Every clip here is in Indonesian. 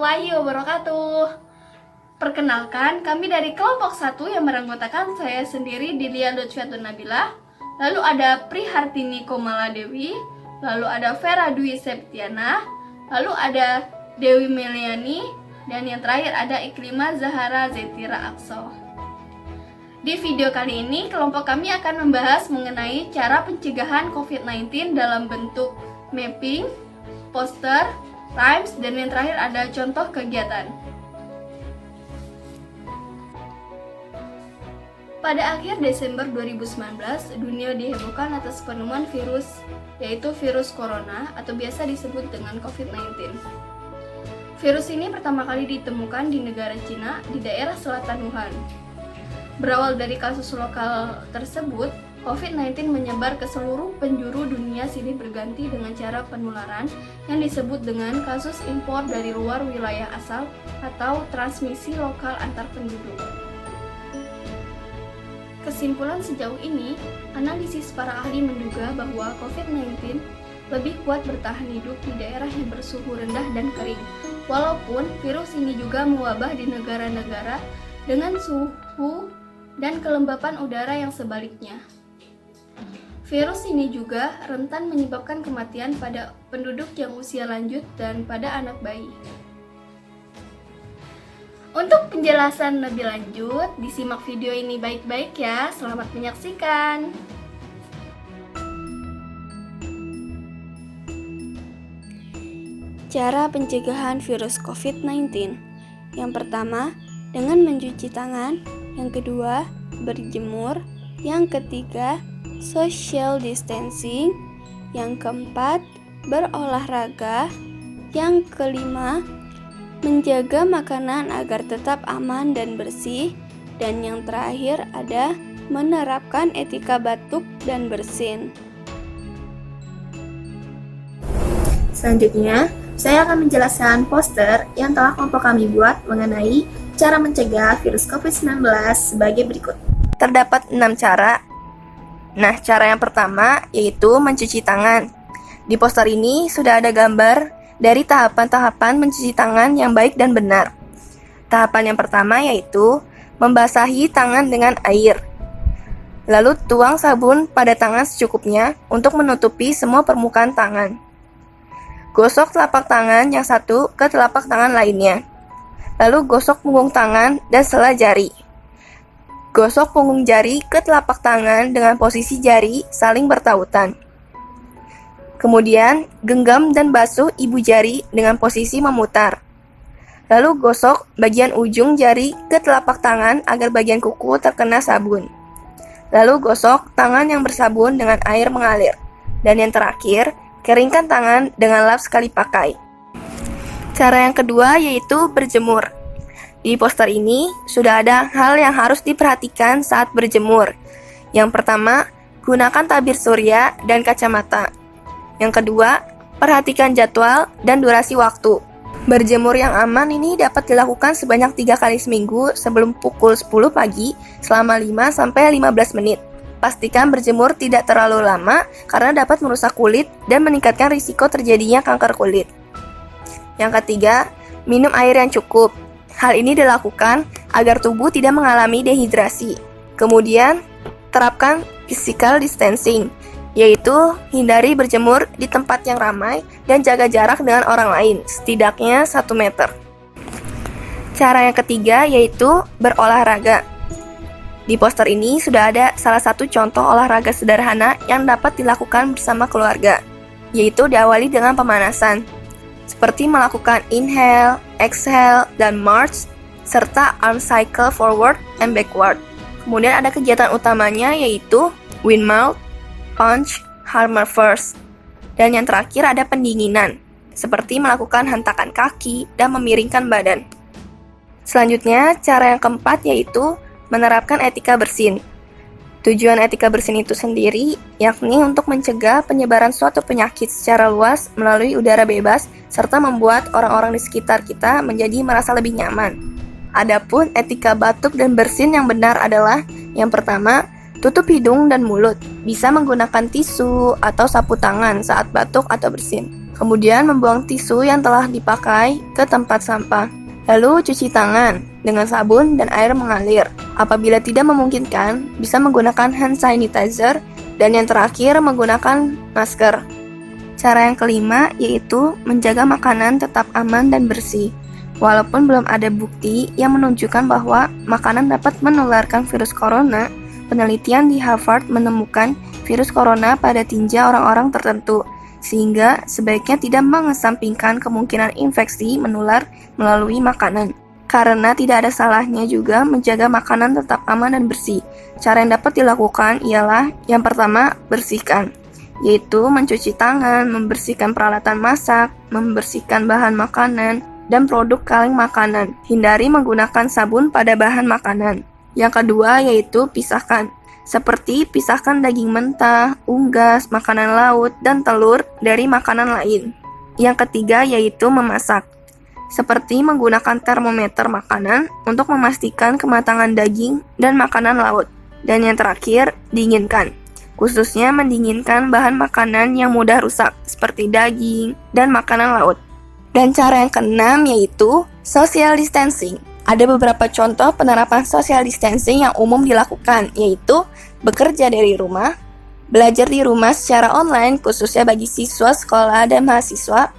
warahmatullahi wabarakatuh. Perkenalkan, kami dari kelompok 1 yang beranggotakan saya sendiri Dilia Lutfiatun Nabila. Lalu ada Prihartini Komala Dewi, lalu ada Vera Dwi Septiana, lalu ada Dewi Meliani, dan yang terakhir ada Iklimah Zahara Zetira Akso. Di video kali ini, kelompok kami akan membahas mengenai cara pencegahan COVID-19 dalam bentuk mapping, poster, rhymes, dan yang terakhir ada contoh kegiatan. Pada akhir Desember 2019, dunia dihebohkan atas penemuan virus, yaitu virus corona atau biasa disebut dengan COVID-19. Virus ini pertama kali ditemukan di negara Cina di daerah selatan Wuhan. Berawal dari kasus lokal tersebut, COVID-19 menyebar ke seluruh penjuru dunia silih berganti dengan cara penularan yang disebut dengan kasus impor dari luar wilayah asal atau transmisi lokal antar penduduk. Kesimpulan sejauh ini, analisis para ahli menduga bahwa COVID-19 lebih kuat bertahan hidup di daerah yang bersuhu rendah dan kering, walaupun virus ini juga mewabah di negara-negara dengan suhu dan kelembapan udara yang sebaliknya. Virus ini juga rentan menyebabkan kematian pada penduduk yang usia lanjut dan pada anak bayi. Untuk penjelasan lebih lanjut, disimak video ini baik-baik ya. Selamat menyaksikan. Cara pencegahan virus COVID-19. Yang pertama, dengan mencuci tangan. Yang kedua, berjemur. Yang ketiga, social distancing. Yang keempat, berolahraga. Yang kelima, menjaga makanan agar tetap aman dan bersih. Dan yang terakhir ada menerapkan etika batuk dan bersin. Selanjutnya, saya akan menjelaskan poster yang telah kelompok kami buat mengenai cara mencegah virus COVID-19 sebagai berikut. Terdapat 6 cara. Nah, cara yang pertama yaitu mencuci tangan. Di poster ini sudah ada gambar dari tahapan-tahapan mencuci tangan yang baik dan benar. Tahapan yang pertama yaitu membasahi tangan dengan air. Lalu tuang sabun pada tangan secukupnya untuk menutupi semua permukaan tangan. Gosok telapak tangan yang satu ke telapak tangan lainnya. Lalu gosok punggung tangan dan sela jari. Gosok punggung jari ke telapak tangan dengan posisi jari saling bertautan. Kemudian, genggam dan basuh ibu jari dengan posisi memutar. Lalu gosok bagian ujung jari ke telapak tangan agar bagian kuku terkena sabun. Lalu gosok tangan yang bersabun dengan air mengalir. Dan yang terakhir, keringkan tangan dengan lap sekali pakai. Cara yang kedua yaitu berjemur. Di poster ini sudah ada hal yang harus diperhatikan saat berjemur. Yang pertama, gunakan tabir surya dan kacamata. Yang kedua, perhatikan jadwal dan durasi waktu. Berjemur yang aman ini dapat dilakukan sebanyak 3 kali seminggu sebelum pukul 10 pagi selama 5-15 menit. Pastikan berjemur tidak terlalu lama karena dapat merusak kulit dan meningkatkan risiko terjadinya kanker kulit. Yang ketiga, minum air yang cukup. Hal ini dilakukan agar tubuh tidak mengalami dehidrasi. Kemudian, terapkan physical distancing, yaitu hindari berjemur di tempat yang ramai dan jaga jarak dengan orang lain, setidaknya 1 meter. Cara yang ketiga yaitu berolahraga. Di poster ini sudah ada salah satu contoh olahraga sederhana yang dapat dilakukan bersama keluarga, yaitu diawali dengan pemanasan, seperti melakukan inhale, exhale, dan march, serta arm cycle forward and backward. Kemudian ada kegiatan utamanya yaitu windmill, punch, hammer first. Dan yang terakhir ada pendinginan, seperti melakukan hentakan kaki dan memiringkan badan. Selanjutnya, cara yang keempat yaitu menerapkan etika bersin. Tujuan etika bersin itu sendiri yakni untuk mencegah penyebaran suatu penyakit secara luas melalui udara bebas serta membuat orang-orang di sekitar kita menjadi merasa lebih nyaman. Adapun etika batuk dan bersin yang benar adalah yang pertama, tutup hidung dan mulut, bisa menggunakan tisu atau sapu tangan saat batuk atau bersin. Kemudian membuang tisu yang telah dipakai ke tempat sampah. Lalu cuci tangan dengan sabun dan air mengalir. Apabila tidak memungkinkan, bisa menggunakan hand sanitizer, dan yang terakhir menggunakan masker. Cara yang kelima yaitu menjaga makanan tetap aman dan bersih. Walaupun belum ada bukti yang menunjukkan bahwa makanan dapat menularkan virus corona, penelitian di Harvard menemukan virus corona pada tinja orang-orang tertentu, sehingga sebaiknya tidak mengesampingkan kemungkinan infeksi menular melalui makanan. Karena tidak ada salahnya juga menjaga makanan tetap aman dan bersih. Cara yang dapat dilakukan ialah yang pertama, bersihkan, yaitu mencuci tangan, membersihkan peralatan masak, membersihkan bahan makanan, dan produk kaleng makanan. Hindari menggunakan sabun pada bahan makanan. Yang kedua yaitu pisahkan, seperti pisahkan daging mentah, unggas, makanan laut, dan telur dari makanan lain. Yang ketiga yaitu memasak, seperti menggunakan termometer makanan untuk memastikan kematangan daging dan makanan laut. Dan yang terakhir, dinginkan, khususnya mendinginkan bahan makanan yang mudah rusak, seperti daging dan makanan laut. Dan cara yang keenam yaitu social distancing. Ada beberapa contoh penerapan social distancing yang umum dilakukan, yaitu bekerja dari rumah, belajar di rumah secara online khususnya bagi siswa sekolah dan mahasiswa,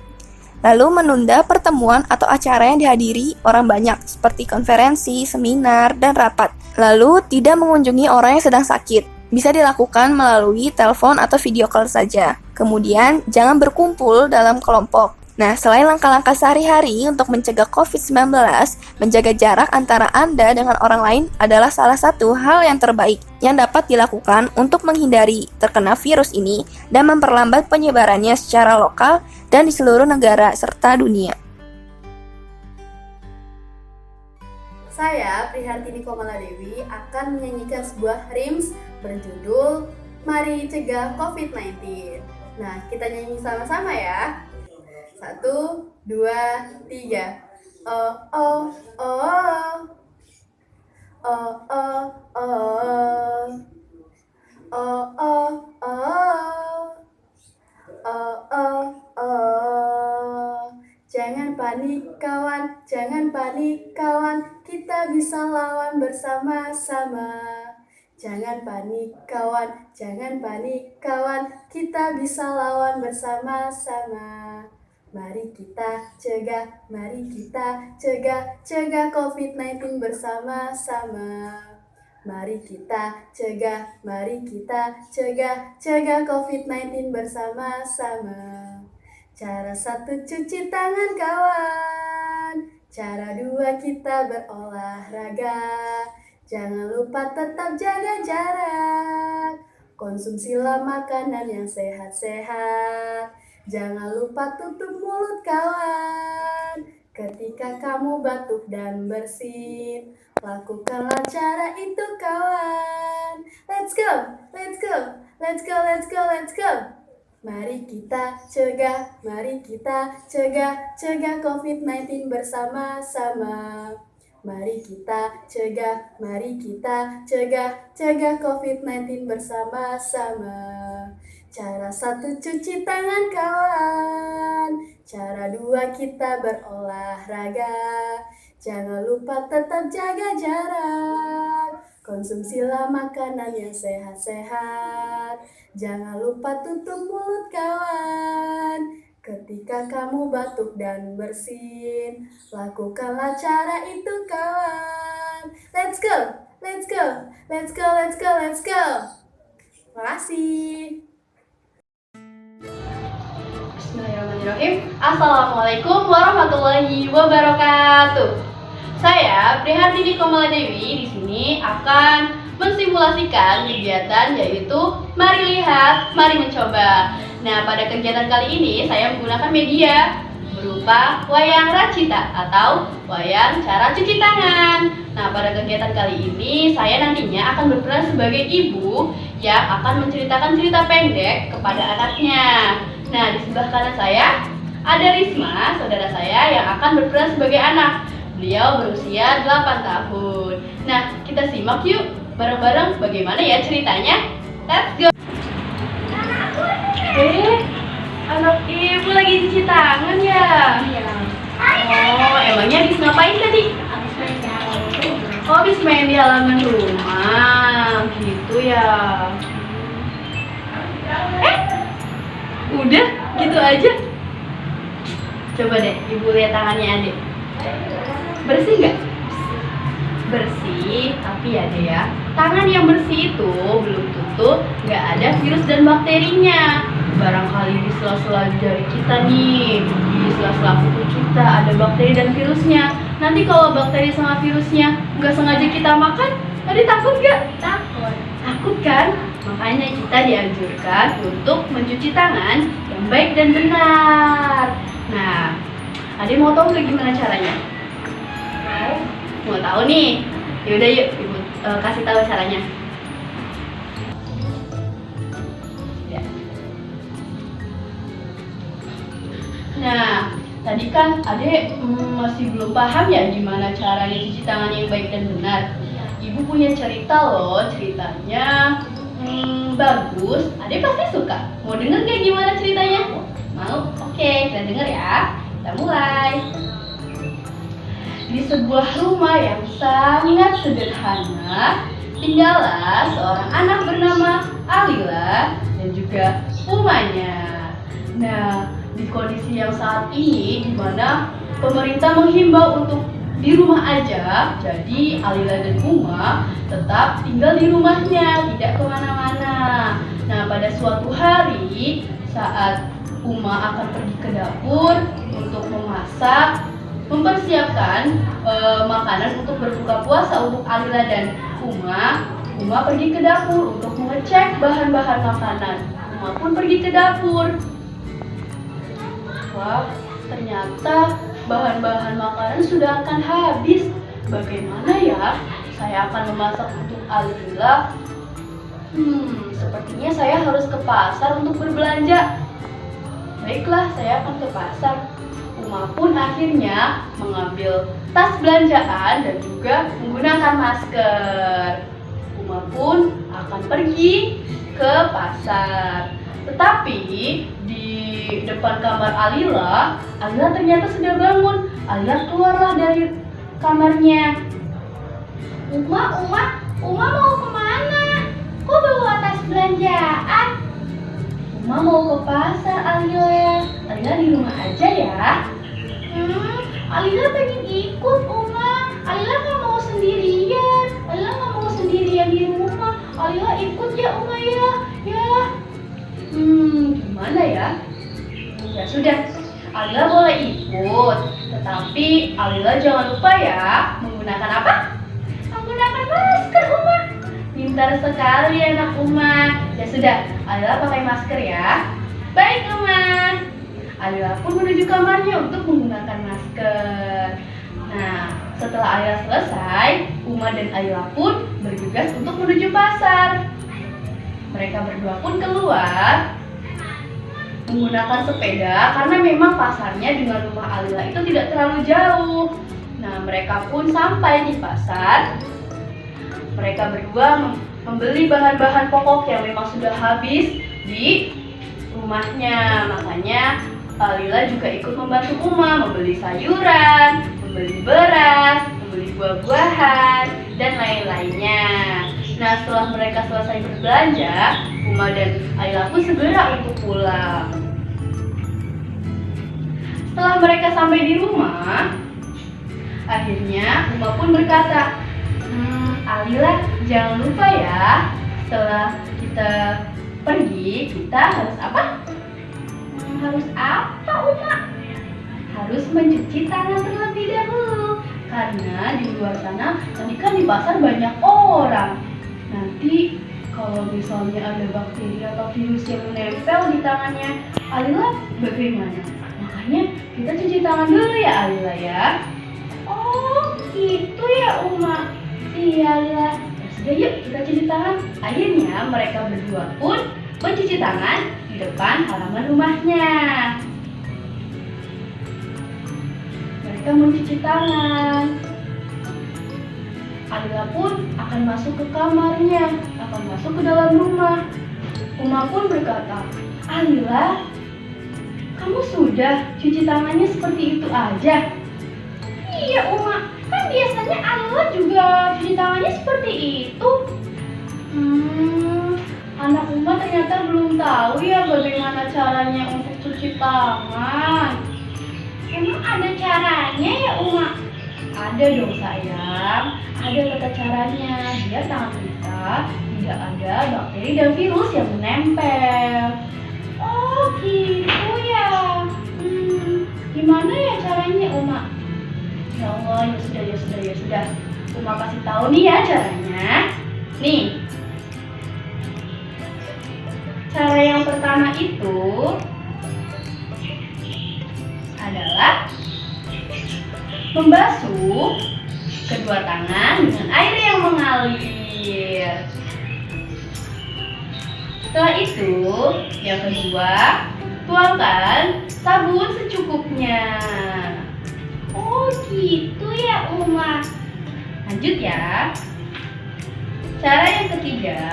lalu menunda pertemuan atau acara yang dihadiri orang banyak seperti konferensi, seminar, dan rapat, lalu tidak mengunjungi orang yang sedang sakit. Bisa dilakukan melalui telepon atau video call saja. Kemudian, jangan berkumpul dalam kelompok. Nah, selain langkah-langkah sehari-hari untuk mencegah COVID-19, menjaga jarak antara Anda dengan orang lain adalah salah satu hal yang terbaik yang dapat dilakukan untuk menghindari terkena virus ini dan memperlambat penyebarannya secara lokal dan di seluruh negara serta dunia. Saya, Prihartini Komaladewi, akan menyanyikan sebuah hymns berjudul Mari Cegah COVID-19. Nah, kita nyanyi sama-sama ya. 1, 2, 3. Oh, oh, oh. Oh, oh, oh. Oh, oh, oh. Oh, oh, oh. Jangan panik kawan, jangan panik kawan, kita bisa lawan bersama-sama. Jangan panik kawan, jangan panik kawan, kita bisa lawan bersama-sama. Mari kita cegah, mari kita cegah COVID-19 bersama-sama. Mari kita cegah, mari kita cegah COVID-19 bersama-sama. Cara 1 cuci tangan kawan, cara 2 kita berolahraga. Jangan lupa tetap jaga jarak, konsumsilah makanan yang sehat-sehat. Jangan lupa tutup mulut kawan, ketika kamu batuk dan bersin. Lakukanlah cara itu kawan. Let's go, let's go, let's go, let's go, let's go. Mari kita cegah, mari kita cegah COVID-19 bersama-sama. Mari kita cegah, mari kita cegah COVID-19 bersama-sama. Cara 1 cuci tangan kawan, cara 2 kita berolahraga. Jangan lupa tetap jaga jarak, konsumsilah makanan yang sehat-sehat. Jangan lupa tutup mulut kawan, ketika kamu batuk dan bersin. Lakukanlah cara itu kawan. Let's go, let's go, let's go, let's go, let's go. Makasih. Bismillahirrahmanirrahim. Assalamualaikum warahmatullahi wabarakatuh. Saya Prihartini Komaladewi di sini akan mensimulasikan kegiatan yaitu mari lihat, mari mencoba. Nah, pada kegiatan kali ini saya menggunakan media berupa wayang racita atau wayang cara cuci tangan. Nah, pada kegiatan kali ini saya nantinya akan berperan sebagai ibu yang akan menceritakan cerita pendek kepada anaknya. Nah, di sebelah kanan saya ada Risma, saudara saya yang akan berperan sebagai anak. Beliau berusia 8 tahun. Nah, kita simak yuk bareng-bareng bagaimana ya ceritanya. Let's go! Anak ibu lagi cuci tangan ya? Iya. Oh, emangnya habis ngapain tadi? Oh, habis main di halaman rumah. Gitu ya. Udah, gitu aja. Coba deh, ibu lihat tangannya adik. Bersih nggak? Bersih, tapi ya deh ya, tangan yang bersih itu belum tentu nggak ada virus dan bakterinya. Barangkali di sela-sela jari kita nih, di sela-sela kuku kita ada bakteri dan virusnya. Nanti kalau bakteri sama virusnya nggak sengaja kita makan, tadi takut nggak? Takut. Takut kan? Makanya kita dianjurkan untuk mencuci tangan yang baik dan benar. Nah, adik mau tahu nggak gimana caranya? Mau tahu nih? Yaudah yuk, ibu kasih tahu caranya. Ya. Nah, tadi kan adek masih belum paham ya gimana caranya cuci tangan yang baik dan benar. Ibu punya cerita loh, ceritanya bagus. Adek pasti suka. Mau denger gak gimana ceritanya? Mau? Oke, kita denger ya. Kita mulai. Di sebuah rumah yang sangat sederhana, tinggallah seorang anak bernama Alila dan juga umanya. Nah, di kondisi yang saat ini di mana pemerintah menghimbau untuk di rumah aja, jadi Alila dan Uma tetap tinggal di rumahnya, tidak kemana-mana. Nah, pada suatu hari saat Uma akan pergi ke dapur untuk memasak, mempersiapkan makanan untuk berbuka puasa untuk Alila dan Uma pergi ke dapur untuk mengecek bahan-bahan makanan. Uma pun pergi ke dapur. Wah, ternyata bahan-bahan makanan sudah akan habis. Bagaimana ya? Saya akan memasak untuk Alila. Sepertinya saya harus ke pasar untuk berbelanja. Baiklah, saya akan ke pasar. Uma pun akhirnya mengambil tas belanjaan dan juga menggunakan masker. Uma pun akan pergi ke pasar. Tetapi di depan kamar Alila ternyata sudah bangun. Alila keluarlah dari kamarnya. Uma mau kemana? Kok bawa tas belanjaan? Uma mau ke pasar, Alila. Alila di rumah aja ya. Alila pengen ikut, Uma. Alila nggak mau sendirian. Alila nggak mau sendirian di rumah. Alila ikut ya, Uma ya. Gimana ya? Ya sudah, Alila boleh ikut. Tetapi Alila jangan lupa ya menggunakan apa? Menggunakan masker, Uma. Pintar sekali anak Uma. Ya sudah, Alila pakai masker ya. Baik, Uma. Alila pun menuju kamarnya untuk menggunakan masker. Nah, setelah Alila selesai, Uma dan Alila pun bergegas untuk menuju pasar. Mereka berdua pun keluar menggunakan sepeda karena memang pasarnya dengan rumah Alila itu tidak terlalu jauh. Nah, mereka pun sampai di pasar. Mereka berdua membeli bahan-bahan pokok yang memang sudah habis di rumahnya. Makanya Alila juga ikut membantu Uma membeli sayuran, membeli beras, membeli buah-buahan, dan lain-lainnya. Nah, setelah mereka selesai berbelanja, Uma dan Alila pun segera untuk pulang. Setelah mereka sampai di rumah, akhirnya Uma pun berkata, Alila, jangan lupa ya, setelah kita pergi, kita harus apa? Harus apa, Uma? Harus mencuci tangan terlebih dahulu. Karena di luar sana, tadi kan di pasar banyak orang. Nanti kalau misalnya ada bakteri atau virus yang menempel di tangannya Alila, bagaimana? Makanya kita cuci tangan dulu ya, Alila ya. Oh, gitu ya, Uma. Iya, Alila. Ya sudah, yuk kita cuci tangan. Akhirnya mereka berdua pun mencuci tangan di depan halaman rumahnya. Mereka mencuci tangan. Alila pun akan masuk ke kamarnya, akan masuk ke dalam rumah. Uma pun berkata, Alila, Kamu sudah cuci tangannya seperti itu aja? Iya Uma, kan biasanya Alila juga cuci tangannya seperti itu. Anak Uma ternyata belum tahu ya bagaimana caranya untuk cuci tangan. Emang ada caranya ya Uma? Ada dong sayang, ada tata caranya biar tangan kita tidak ada bakteri dan virus yang menempel. Oh gitu ya. Gimana ya caranya Uma? Ya Allah, ya sudah. Uma kasih tahu nih ya caranya. Nih. Cara yang pertama itu adalah membasuh kedua tangan dengan air yang mengalir. Setelah itu, yang kedua, tuangkan sabun secukupnya. Oh gitu ya Uma. Lanjut ya. Cara yang ketiga,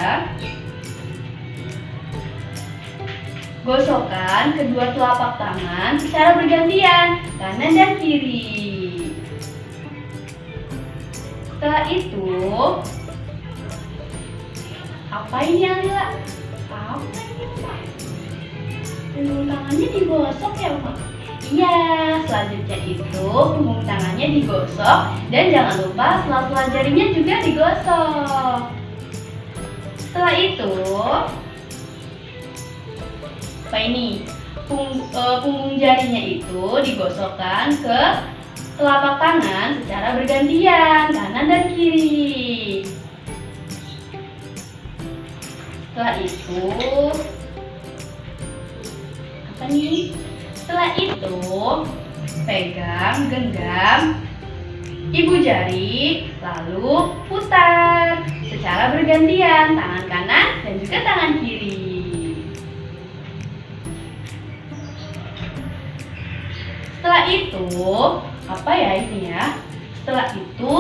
gosokkan kedua telapak tangan secara bergantian, kanan dan kiri. Setelah itu, apa ini Alila? Apa ini Pak? Punggung tangannya digosok ya Pak? Iya, selanjutnya itu punggung tangannya digosok dan jangan lupa sela-sela jarinya juga digosok. Setelah itu, apa ini? Punggung jarinya itu digosokkan ke telapak tangan secara bergantian, kanan dan kiri. Setelah itu, apa nih? Setelah itu, pegang genggam ibu jari, lalu putar secara bergantian, tangan kanan dan juga tangan kiri. Setelah itu, apa ya ini ya? Setelah itu,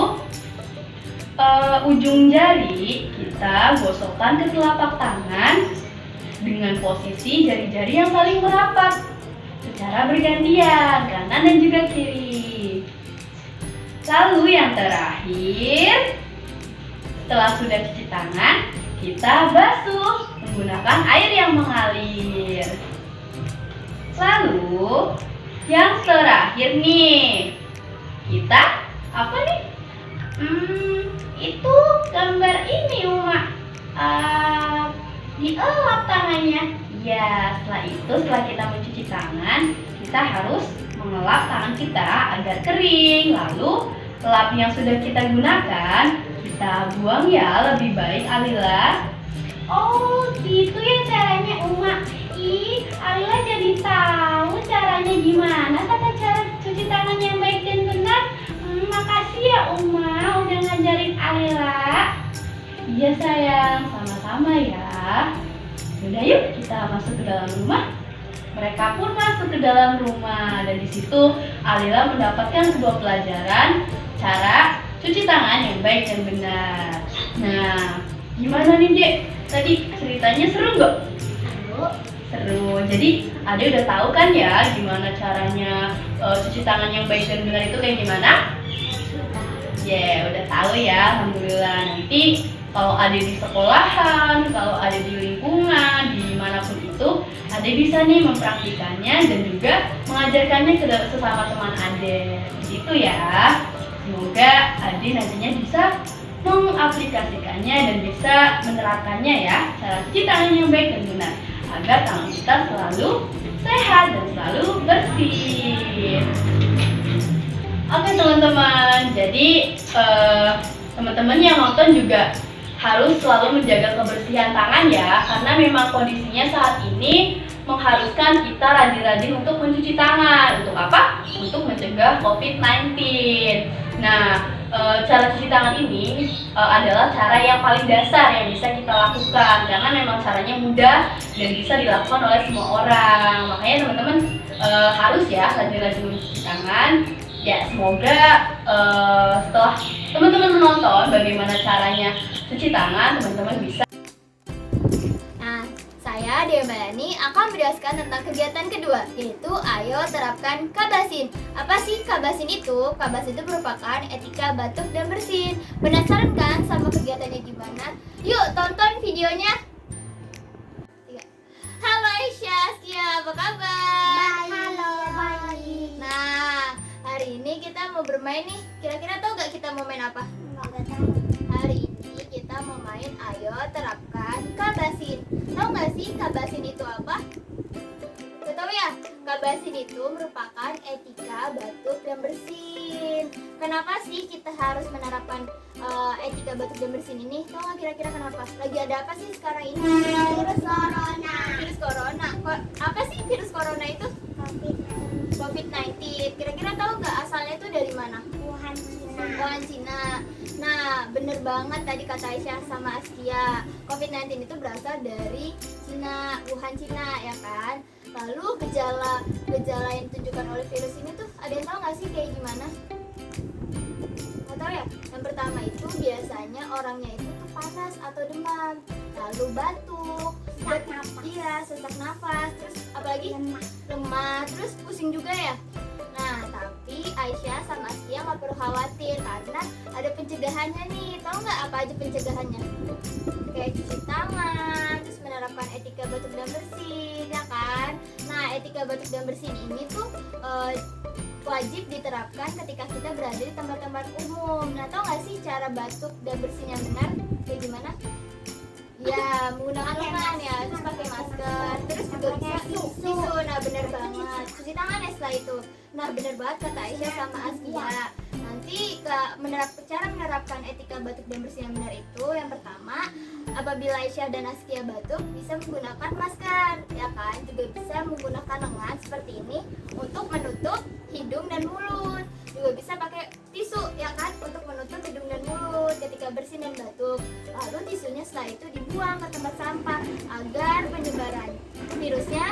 ujung jari kita gosokkan ke telapak tangan dengan posisi jari-jari yang saling merapat secara bergantian, kanan dan juga kiri. Lalu yang terakhir, setelah sudah cuci tangan, kita basuh menggunakan air yang mengalir. Lalu yang terakhir nih, kita apa nih? Itu gambar ini Uma. Dielap tangannya. Ya, setelah kita mencuci tangan, kita harus mengelap tangan kita agar kering. Lalu lap yang sudah kita gunakan, kita buang ya lebih baik Alila. Oh, gitu ya caranya Uma. Ih, Alila jadi tahu caranya gimana tata cara cuci tangan yang baik dan benar. Makasih ya Uma udah ngajarin Alila. Iya sayang, sama-sama ya. Udah yuk kita masuk ke dalam rumah. Mereka pun masuk ke dalam rumah dan di situ Alila mendapatkan sebuah pelajaran cara cuci tangan yang baik dan benar. Nah, gimana nih Dek? Tadi ceritanya seru nggak? Seru. Jadi Ade udah tahu kan ya gimana caranya cuci tangan yang baik dan benar itu kayak gimana? Udah tahu ya, alhamdulillah. Nanti kalau ada di sekolahan, kalau ada di lingkungan, dimanapun itu, Ade bisa nih mempraktikannya dan juga mengajarkannya ke sesama teman Ade. Begitu ya. Semoga Ade nantinya bisa mengaplikasikannya dan bisa menerapkannya ya, cara cuci tangan yang baik dan benar, agar tangan kita selalu sehat dan selalu bersih. Oke teman-teman, jadi teman-teman yang nonton juga harus selalu menjaga kebersihan tangan ya, karena memang kondisinya saat ini mengharuskan kita rajin-rajin untuk mencuci tangan. Untuk apa? Untuk mencegah COVID-19. Nah, cara cuci tangan ini adalah cara yang paling dasar yang bisa kita lakukan, karena memang caranya mudah dan bisa dilakukan oleh semua orang. Makanya teman-teman harus ya rajin-rajin mencuci tangan. Ya, semoga setelah teman-teman menonton bagaimana caranya cuci tangan, teman-teman bisa. Nah, saya saya Demayani akan menjelaskan tentang kegiatan kedua, yaitu ayo terapkan Kabasin. Apa sih Kabasin itu? Kabasin itu merupakan etika batuk dan bersin. Penasaran kan sama kegiatannya gimana? Yuk tonton videonya. Halo Aisyah, Askia, apa kabar? Halo, baik. Nah, hari ini kita mau bermain nih. Kira-kira tahu gak kita mau main apa? Hari ini kita mau main ayo terapkan Kabasin. Tahu gak sih Kabasin itu apa? Gak tahu ya? Kabasin itu merupakan etika batuk dan bersin. Kenapa sih kita harus menerapkan etika batuk dan bersin ini? Tahu gak kira-kira kenapa? Lagi ada apa sih sekarang ini? Virus corona. Virus corona. Apa sih virus corona itu? COVID-19. Kira-kira tahu nggak asalnya itu dari mana? Wuhan, Cina. Wuhan, Cina. Nah, bener banget tadi kata Aisyah sama Askia. COVID-19 itu berasal dari Cina, Wuhan, Cina, ya kan? Lalu gejala yang ditunjukkan oleh virus ini tuh ada yang tahu nggak sih kayak gimana? Nggak tahu ya? Yang pertama itu biasanya orangnya itu tuh panas atau demam, lalu batuk, iya, sesak nafas, terus apalagi lemah, terus pusing juga ya. Nah, tapi Aisyah sama Askia nggak perlu khawatir karena ada pencegahannya nih. Tahu nggak apa aja pencegahannya? Kayak cuci tangan, terus menerapkan etika batuk dan bersin, ya kan? Nah, etika batuk dan bersin ini tuh wajib diterapkan ketika kita berada di tempat-tempat umum. Nah, tahu nggak sih cara batuk dan bersin yang benar kayak gimana? Ya, menggunakan lengan ya, terus pakai masker, terus juga bisa tisu. Nah, bener banget. Cuci tangan ya setelah itu. Nah, bener banget kata Aisyah sama Askia. Nanti cara menerapkan etika batuk dan bersin yang benar itu, yang pertama, apabila Aisyah dan Askia batuk, bisa menggunakan masker, ya kan? Juga bisa menggunakan lengan seperti ini untuk menutup hidung dan mulut. Juga bisa pakai tisu, ya kan, untuk menutup hidung dan mulut ketika bersin dan batuk. Lalu tisunya setelah itu dibuang ke tempat sampah agar penyebaran virusnya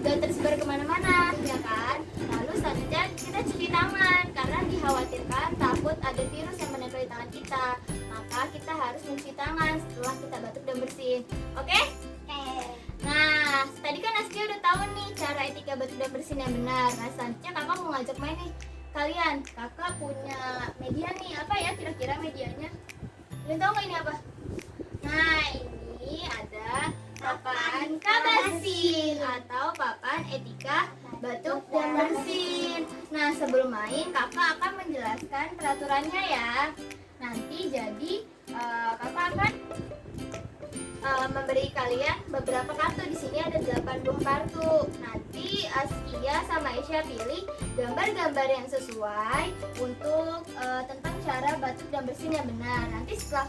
gak tersebar kemana-mana, ya kan. Lalu selanjutnya kita cuci tangan karena dikhawatirkan takut ada virus yang menempel di tangan kita. Maka kita harus mencuci tangan setelah kita batuk dan bersin. Oke? Nah, tadi kan Askia udah tahu nih cara etika batuk dan bersin yang benar. Nah, selanjutnya kakak mau ngajak main nih kalian. Kakak punya media nih, apa ya kira-kira medianya? Kalian tahu nggak ini apa? Nah, ini ada papan Kabasin atau papan etika batuk dan bersin. Nah, sebelum main kakak akan menjelaskan peraturannya ya. Nanti jadi kakak akan memberi kalian beberapa kartu. Di sini ada 8 buah kartu. Nanti Askia sama Aisyah pilih gambar-gambar yang sesuai untuk tentang cara batuk dan bersin yang benar. Nanti setelah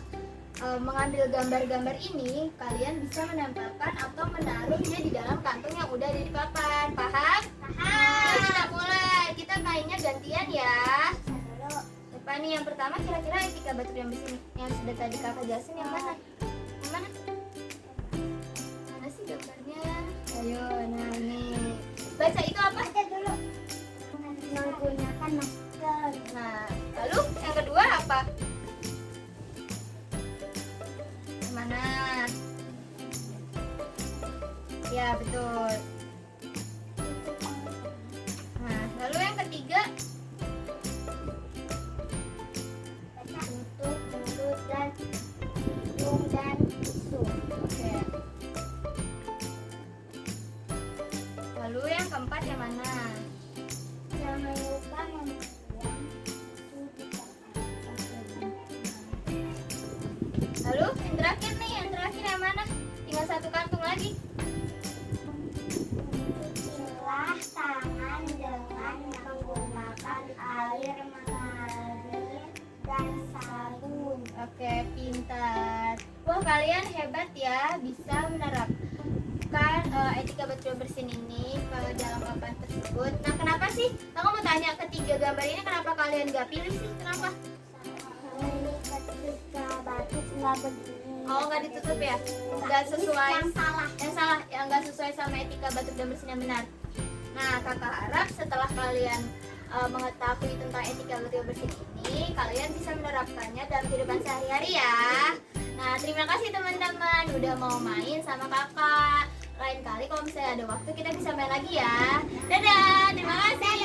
mengambil gambar-gambar ini, kalian bisa menempelkan atau menaruhnya di dalam kantung yang udah ada di papan. Paham? Paham. Kita mulai. Kita mainnya gantian ya. Apa nih yang pertama? Kira-kira etika batuk dan bersin yang sudah tadi kakak jelasin yang mana? Yang mana? Mana sih gambarnya? Ayo, nah nih. Baca itu apa? Baca dulu. Menggunakan masker. Nah, lalu yang kedua apa? Yang mana? Ya, betul. Nah, lalu yang ketiga? Tutup mulut dan hidung dan tisu. Oke. Lalu yang keempat yang mana? Jangan lupa membuang tisu di tempat. Lalu yang terakhir nih, yang terakhir yang mana? Tinggal satu kantung lagi. Cucilah tangan dengan menggunakan air mengalir dan sabun. Oke, pintar. Wah, kalian hebat ya, bisa menerapkan etika batuk dan bersin ini ke dalam papan tersebut. Nah, kenapa sih? Aku mau tanya, ketiga gambar ini kenapa kalian gak pilih sih? Kenapa? Ini ketika batuk nggak begini. Oh, nggak ditutup ya? Nggak sesuai. Yang salah. Yang salah, yang nggak sesuai sama etika batuk dan bersin yang benar. Nah, kakak harap setelah kalian mengetahui tentang etika batuk dan bersin ini, kalian bisa menerapkannya dalam kehidupan sehari-hari ya. Nah, terima kasih teman-teman udah mau main sama kakak. lain kali kalau misalnya ada waktu kita bisa main lagi ya. Dadah, terima kasih.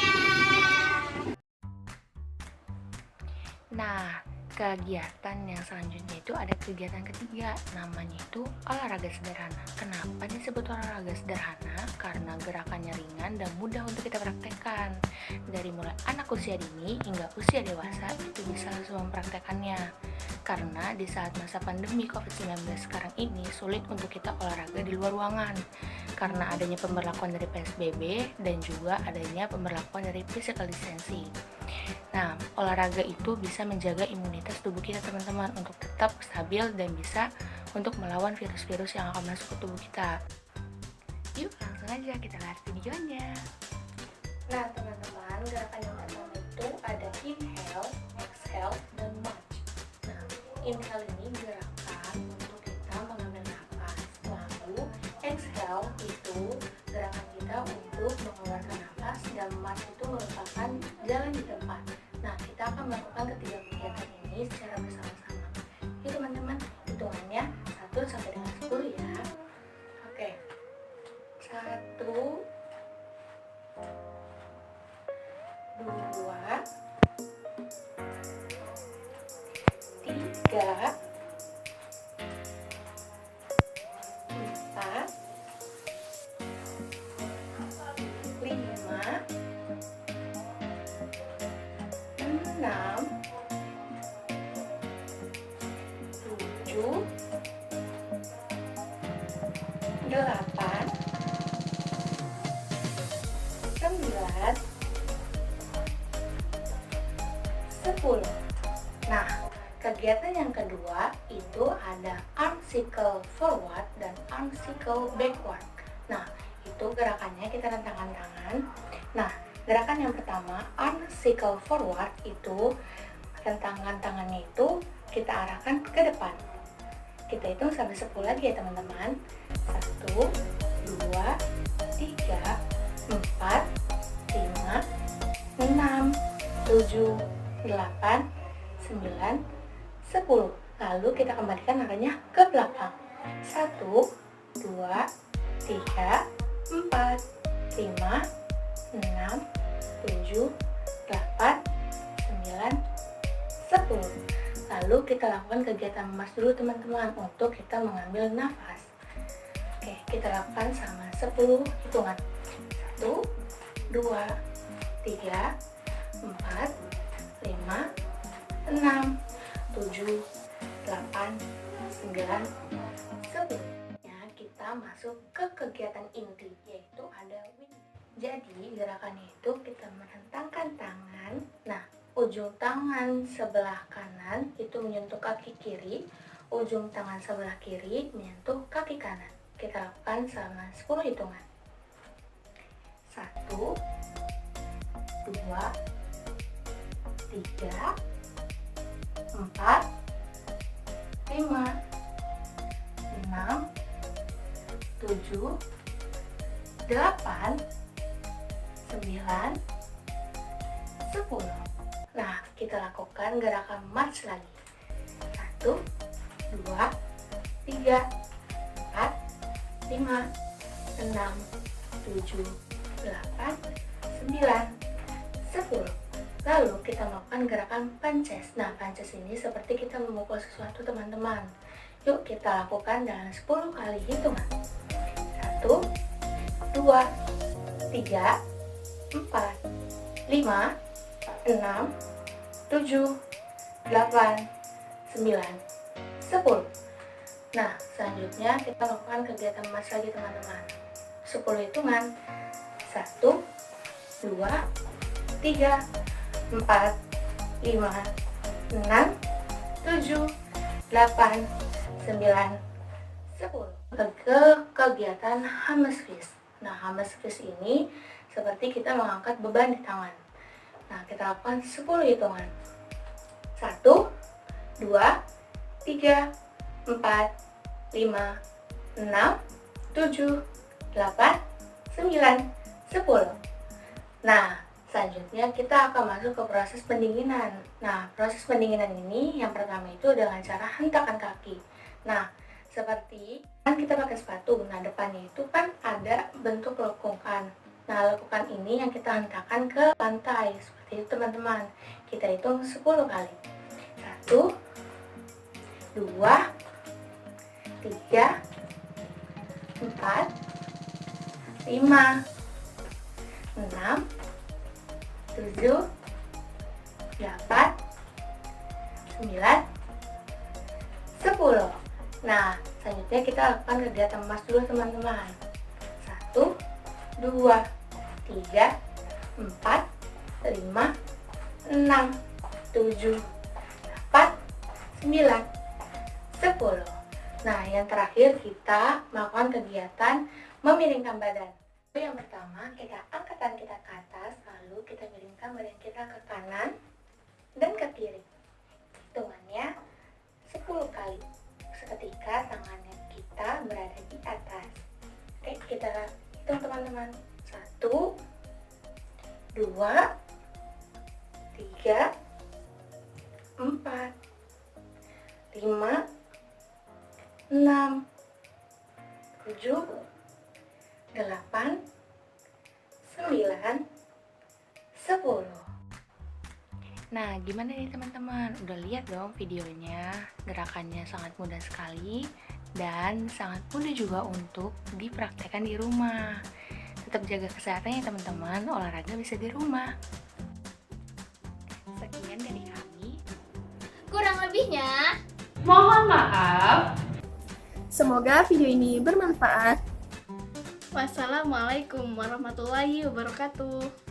Nah, kegiatan yang selanjutnya itu ada kegiatan ketiga, namanya itu olahraga sederhana. Kenapa disebut olahraga sederhana? Karena gerakannya ringan dan mudah untuk kita praktekkan. Dari mulai anak usia dini hingga usia dewasa itu bisa langsung mempraktekannya. Karena di saat masa pandemi COVID-19 sekarang ini sulit untuk kita olahraga di luar ruangan. Karena adanya pemberlakuan dari PSBB dan juga adanya pemberlakuan dari physical distancing. Nah, olahraga itu bisa menjaga imunitas tubuh kita teman-teman untuk tetap stabil dan bisa untuk melawan virus-virus yang akan masuk ke tubuh kita. Yuk, langsung aja kita lihat videonya. Nah, teman-teman, gerakan yang pertama itu ada inhale, exhale, dan march. Nah, inhale ini gerakan untuk kita mengambil nafas. Lalu, exhale itu gerakan kita untuk mengeluarkan nafas, dan march itu merupakan jalan di depan. Nah, kita akan melakukan ketiga kegiatan ini secara bersama-sama. Yuk teman-teman, hitungannya 1 sampai dengan 10 ya. Oke. 1 2 3 4 5 6 7 8 9 10. Nah, kegiatan yang kedua itu ada arm circle forward dan arm circle backward. Nah, itu gerakannya kita rentangkan tangan. Nah, gerakan yang pertama, arm circle forward, itu rentangan tangannya itu kita arahkan ke depan. Kita hitung sampai 10 lagi ya teman-teman. 1 2 3 4 5 6 7 8 9 10. Lalu kita kembalikan arahnya ke belakang. 1 2 3 4 5 6 7 8 9 10. Lalu kita lakukan kegiatan march dulu teman-teman untuk kita mengambil nafas. Oke, kita lakukan sama 10 hitungan. 1 2 3 4 5 6 7 8 9 10. Ya, kita masuk ke kegiatan inti, yaitu ada wind. Jadi gerakannya itu kita merentangkan tangan. Nah, ujung tangan sebelah kanan itu menyentuh kaki kiri, ujung tangan sebelah kiri menyentuh kaki kanan. Kita lakukan selama 10 hitungan. 1 2 3 4 5 6 7 8 9 10. Nah, kita lakukan gerakan march lagi. 1 2 3 4 5 6 7 8 9 10. Lalu kita melakukan gerakan punches. Nah, punches ini seperti kita memukul sesuatu teman-teman. Yuk kita lakukan dalam 10 kali hitungan. 1 2 3 4 5 6 7 8 9 10. Nah, selanjutnya kita lakukan kegiatan march lagi teman-teman. 10 hitungan. 1 2 3 4 5 6 7 8 9 10. Ke kegiatan hammerfist. Nah, hammerfist ini seperti kita mengangkat beban di tangan. Nah, kita lakukan 10 hitungan. 1 2 3 4 5 6 7 8 9 10. Nah, selanjutnya kita akan masuk ke proses pendinginan. Nah, proses pendinginan ini yang pertama itu dengan cara hentakan kaki. Nah, seperti Kan kita pakai sepatu, nah depannya itu kan ada bentuk lekukan. Nah lekukan ini yang kita hentakkan ke lantai, seperti itu teman-teman. Kita hitung 10 kali. 1, 2, 3, 4, 5, 6, 7, 8, 9, 10. Nah, selanjutnya kita lakukan kegiatan emas dulu teman-teman. 1, 2, 3, 4, 5, 6, 7, 8, 9, 10. Nah, yang terakhir kita melakukan kegiatan memiringkan badan. Yang pertama, kita angkat tangan kita ke atas, lalu kita miringkan badan kita ke kanan dan ke kiri. Hitungannya 10 kali. Seketika tangannya kita berada di atas. Oke, kita hitung teman-teman. 1, 2, 3, 4, 5, 6, 7, 8, 9, 10. Nah, gimana nih teman-teman? Udah lihat dong videonya? Gerakannya sangat mudah sekali dan sangat mudah juga untuk dipraktekkan di rumah. Tetap jaga kesehatan ya teman-teman, olahraga bisa di rumah. Sekian dari kami. Kurang lebihnya, Mohon maaf. Semoga video ini bermanfaat. Wassalamualaikum warahmatullahi wabarakatuh.